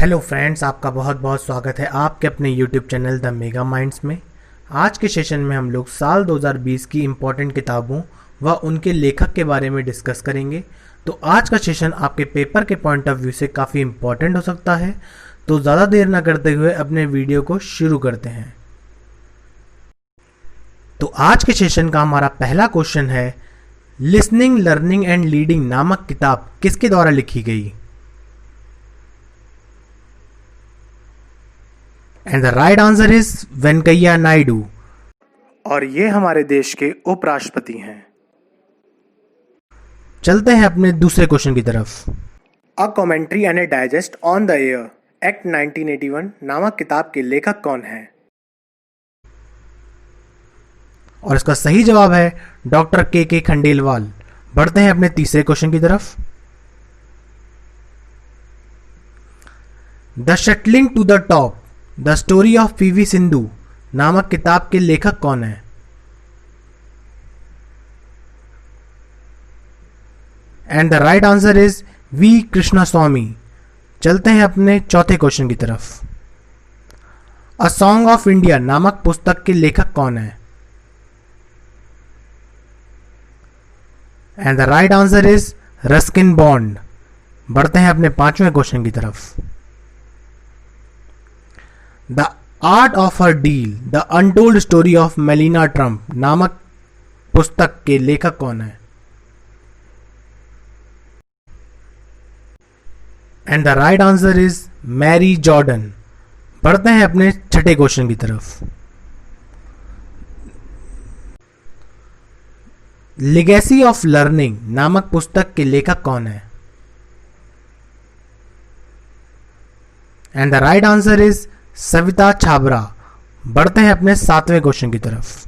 Hello friends, आपका बहुत बहुत स्वागत है आपके अपने YouTube channel the mega minds में। आज के सेशन में हम लोग साल 2020 की इम्पोर्टेंट किताबों व उनके लेखक के बारे में डिस्कस करेंगे। तो आज का सेशन आपके पेपर के पॉइंट ऑफ व्यू से काफ़ी इम्पोर्टेंट हो सकता है। तो ज़्यादा देर ना करते हुए अपने वीडियो को शुरू करते हैं। तो आज के सेशन का हमारा पहला क्वेश्चन है, लिसनिंग लर्निंग एंड लीडिंग नामक किताब किसके द्वारा लिखी गई? And the right answer is Venkaiah Naidu, और ये हमारे देश के उपराष्ट्रपति हैं। चलते हैं अपने दूसरे क्वेश्चन की तरफ। A commentary and A digest on the air act 1981 नामक किताब के लेखक कौन है? और इसका सही जवाब है डॉक्टर के खंडेलवाल। बढ़ते हैं अपने तीसरे क्वेश्चन की तरफ। The shuttling to the top the story of PV Sindhu नामक किताब के लेखक कौन है? And the right answer is V Krishnaswamy. चलते हैं अपने चौथे क्वेश्चन की तरफ। अ सॉन्ग ऑफ इंडिया नामक पुस्तक के लेखक कौन है? And the right answer is Ruskin Bond. बढ़ते हैं अपने पांचवें क्वेश्चन की तरफ। The art of her deal the untold story of Melania Trump नामक पुस्तक के लेखक कौन है? And the right answer is Mary Jordan. बढ़ते हैं अपने छठे क्वेश्चन की तरफ। लेगेसी ऑफ लर्निंग नामक पुस्तक के लेखक कौन है? And the right answer is Savita Chhabra. बढ़ते हैं अपने सातवें क्वेश्चन की तरफ।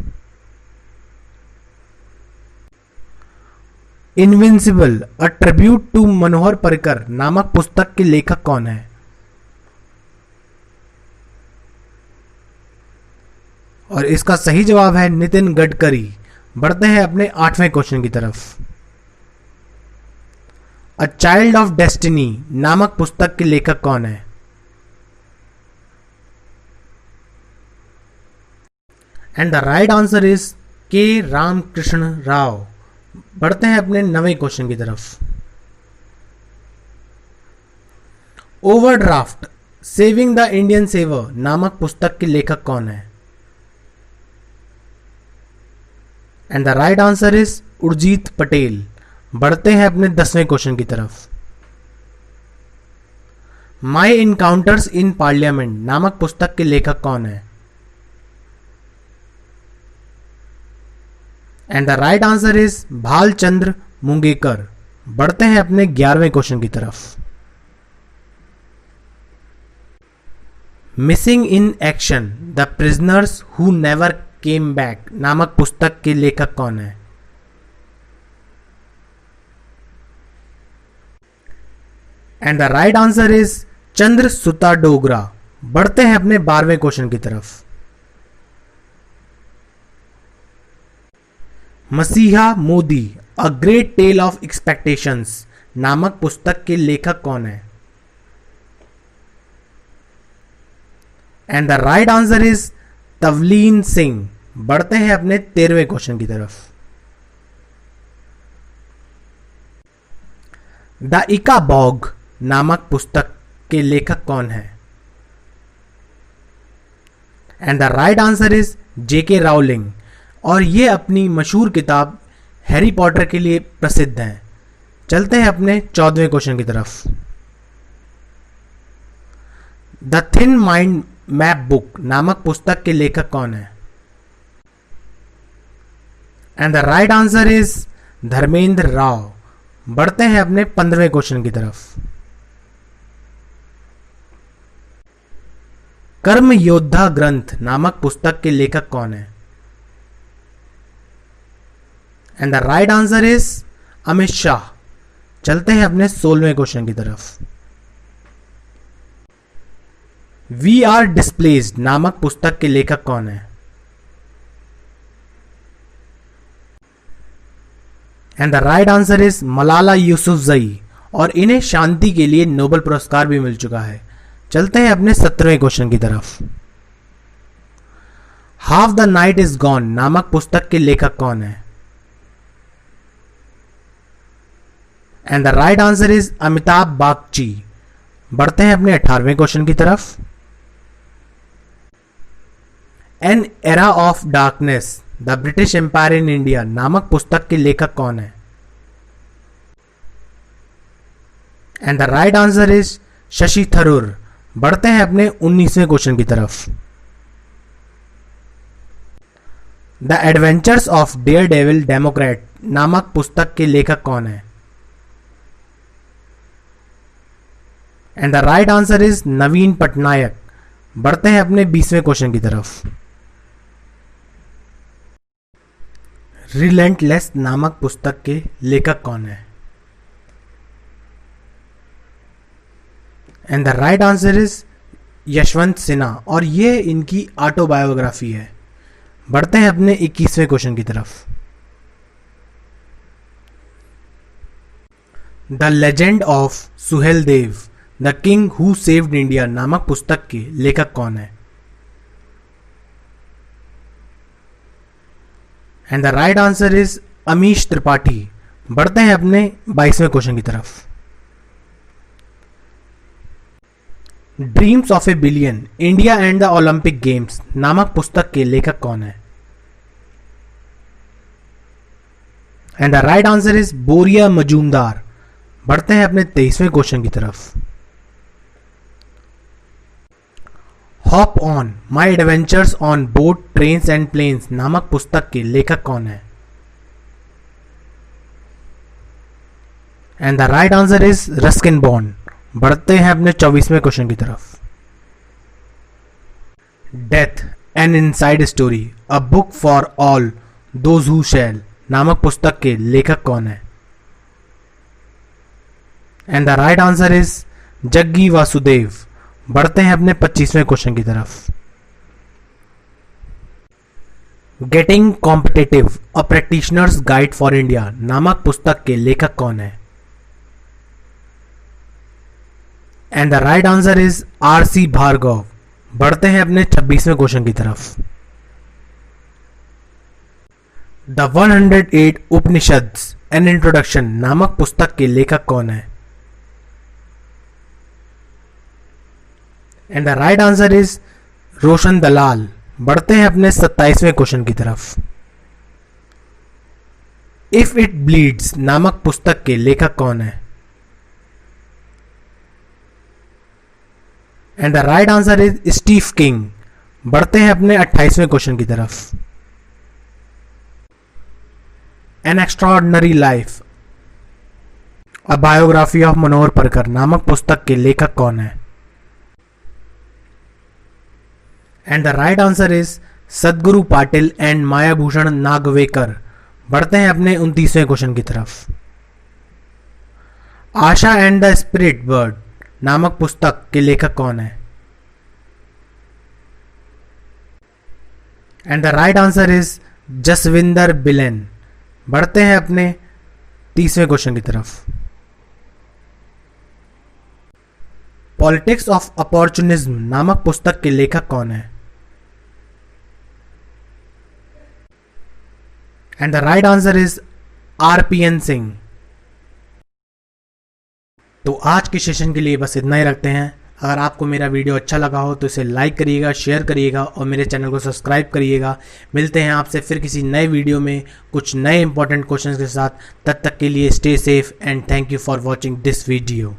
इनविंसिबल अ ट्रिब्यूट टू मनोहर पर्रिकर नामक पुस्तक के लेखक कौन है? और इसका सही जवाब है नितिन गडकरी। बढ़ते हैं अपने आठवें क्वेश्चन की तरफ। अ चाइल्ड ऑफ डेस्टिनी नामक पुस्तक के लेखक कौन है? And the right answer is के रामकृष्ण राव। बढ़ते हैं अपने नवे क्वेश्चन की तरफ। Overdraft saving the Indian saver नामक पुस्तक के लेखक कौन है? And the right answer is Urjit Patel. बढ़ते हैं अपने 10वें क्वेश्चन की तरफ। माई इनकाउंटर्स इन पार्लियामेंट नामक पुस्तक के लेखक कौन है? And the right answer is Bhalchandra Mungekar. बढ़ते हैं अपने 11वें क्वेश्चन की तरफ। Missing in action the prisoners who never came back नामक पुस्तक के लेखक कौन है? And the right answer is Chandrasuta Dogra. बढ़ते हैं अपने 12वें क्वेश्चन की तरफ। Masiha Modi a great tale of expectations नामक पुस्तक के लेखक कौन है? And the right answer is Tavleen Singh. बढ़ते हैं अपने 13वें क्वेश्चन की तरफ। द इकाबॉग नामक पुस्तक के लेखक कौन है? And the right answer is JK Rowling, और ये अपनी मशहूर किताब हैरी पॉटर के लिए प्रसिद्ध हैं। चलते हैं अपने 14वें क्वेश्चन की तरफ। The thin mind map book नामक पुस्तक के लेखक कौन है? And the right answer is Dharmendra Rao. बढ़ते हैं अपने 15वें क्वेश्चन की तरफ। कर्म योद्धा ग्रंथ नामक पुस्तक के लेखक कौन है? And the right answer is Amit Shah. चलते हैं अपने 16वें क्वेश्चन की तरफ। वी आर डिस्प्लेस्ड नामक पुस्तक के लेखक कौन है? And the right answer is Malala Yousafzai, और इन्हें शांति के लिए नोबेल पुरस्कार भी मिल चुका है। चलते हैं अपने 17वें क्वेश्चन की तरफ। Half the night is gone नामक पुस्तक के लेखक कौन है? And the right answer is Amitabh Bagchi. बढ़ते हैं अपने 18वें क्वेश्चन की तरफ। An era of darkness the British empire in India नामक पुस्तक के लेखक कौन है? And the right answer is Shashi Tharoor. बढ़ते हैं अपने 19वें क्वेश्चन की तरफ। The adventures of daredevil democrat नामक पुस्तक के लेखक कौन है? And the right answer is Naveen Patnaik. बढ़ते हैं अपने 20वें क्वेश्चन की तरफ। रिलेंटलेस नामक पुस्तक के लेखक कौन है? And the right answer is Yashwant Sinha और ये इनकी ऑटोबायोग्राफी है। बढ़ते हैं अपने 21वें क्वेश्चन की तरफ। The legend of Suheldev the king who saved India नामक पुस्तक के लेखक कौन है? And the right answer is Amish Tripathi. बढ़ते हैं अपने 22वें क्वेश्चन की तरफ। Dreams of a billion India and the Olympic games नामक पुस्तक के लेखक कौन है? And the right answer is Boria Majumdar. बढ़ते हैं अपने 23वें क्वेश्चन की तरफ। Hop on my adventures on boat trains and planes नामक पुस्तक के लेखक कौन है? And the right answer is Ruskin Bond. बढ़ते हैं अपने 24वें क्वेश्चन की तरफ। Death an inside story a book for all those who शैल नामक पुस्तक के लेखक कौन है? And the right answer is Jaggi Vasudev. बढ़ते हैं अपने 25वें क्वेश्चन की तरफ। Getting competitive a practitioners guide for India नामक पुस्तक के लेखक कौन है? And the right answer is RC. Bhargava. बढ़ते हैं अपने 26वें क्वेश्चन की तरफ। द 108 उपनिषद्स एन इंट्रोडक्शन नामक पुस्तक के लेखक कौन है? And the right answer is Roshan Dalal. बढ़ते हैं अपने 27वें क्वेश्चन की तरफ। इफ इट ब्लीड्स नामक पुस्तक के लेखक कौन है? And the right answer is Steve King. बढ़ते हैं अपने 28वें क्वेश्चन की तरफ। An extraordinary life a biography of Manohar Parrikar नामक पुस्तक के लेखक कौन है? And the right answer is Sadguru Patil and मायाभूषण Nagwekar. बढ़ते हैं अपने 29वें क्वेश्चन की तरफ। Asha and the spirit bird नामक पुस्तक के लेखक कौन है? And the right answer is Jasbinder Bilan. बढ़ते हैं अपने 30वें क्वेश्चन की तरफ। पॉलिटिक्स ऑफ अपॉर्चुनिज्म नामक पुस्तक के लेखक कौन है? And the right answer is RPN. Singh. तो आज के सेशन के लिए बस इतना ही रखते हैं। अगर आपको मेरा वीडियो अच्छा लगा हो तो इसे लाइक करिएगा, शेयर करिएगा और मेरे चैनल को सब्सक्राइब करिएगा। मिलते हैं आपसे फिर किसी नए वीडियो में कुछ नए इंपॉर्टेंट क्वेश्चंस के साथ। तब तक के लिए stay safe and thank you for watching this video.